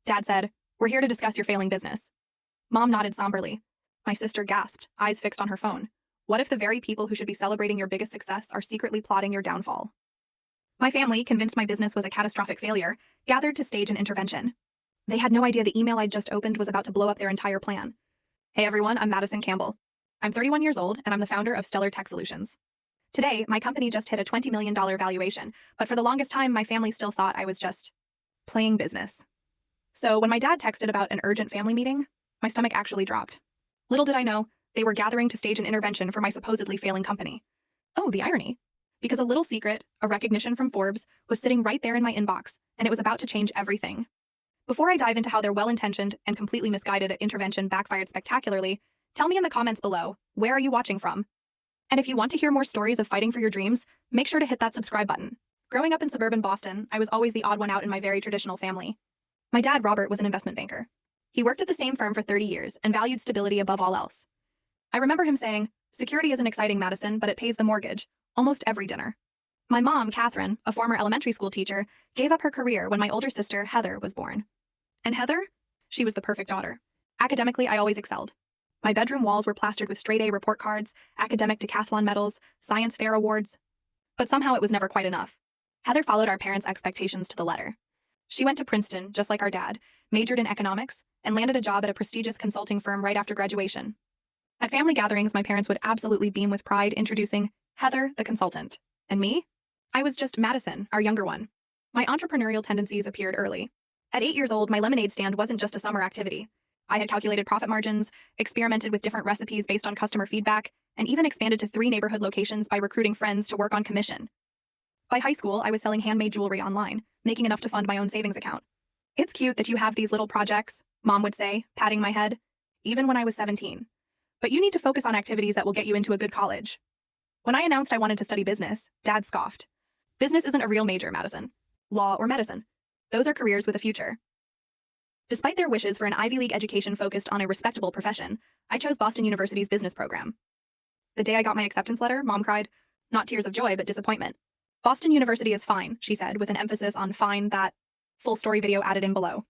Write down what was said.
Dad said, "We're here to discuss your failing business." Mom nodded somberly. My sister gasped, eyes fixed on her phone. What if the very people who should be celebrating your biggest success are secretly plotting your downfall? My family, convinced my business was a catastrophic failure, gathered to stage an intervention. They had no idea the email I'd just opened was about to blow up their entire plan. Hey everyone, I'm Madison Campbell. I'm 31 years old, and I'm the founder of Stellar Tech Solutions. Today, my company just hit a $20 million valuation, but for the longest time, my family still thought I was just playing business. So when my dad texted about an urgent family meeting, my stomach actually dropped. Little did I know, they were gathering to stage an intervention for my supposedly failing company. Oh, the irony. Because a little secret, a recognition from Forbes, was sitting right there in my inbox, and it was about to change everything. Before I dive into how their well-intentioned and completely misguided intervention backfired spectacularly, tell me in the comments below, where are you watching from? And if you want to hear more stories of fighting for your dreams, make sure to hit that subscribe button. Growing up in suburban Boston, I was always the odd one out in my very traditional family. My dad, Robert, was an investment banker. He worked at the same firm for 30 years and valued stability above all else. I remember him saying, "Security isn't exciting, Madison, but it pays the mortgage," almost every dinner. My mom, Catherine, a former elementary school teacher, gave up her career when my older sister, Heather, was born. And Heather? She was the perfect daughter. Academically, I always excelled. My bedroom walls were plastered with straight-A report cards, academic decathlon medals, science fair awards. But somehow it was never quite enough. Heather followed our parents' expectations to the letter. She went to Princeton, just like our dad, majored in economics, and landed a job at a prestigious consulting firm right after graduation. At family gatherings, my parents would absolutely beam with pride, introducing Heather, the consultant. And me? I was just Madison, our younger one. My entrepreneurial tendencies appeared early. At 8 years old, my lemonade stand wasn't just a summer activity. I had calculated profit margins, experimented with different recipes based on customer feedback, and even expanded to 3 neighborhood locations by recruiting friends to work on commission. By high school, I was selling handmade jewelry online, making enough to fund my own savings account. "It's cute that you have these little projects," Mom would say, patting my head, even when I was 17. "But you need to focus on activities that will get you into a good college." When I announced I wanted to study business, Dad scoffed. "Business isn't a real major, Madison. Law or medicine. Those are careers with a future." Despite their wishes for an Ivy League education focused on a respectable profession, I chose Boston University's business program. The day I got my acceptance letter, Mom cried, not tears of joy, but disappointment. "Boston University is fine," she said, with an emphasis on fine that full story video added in below.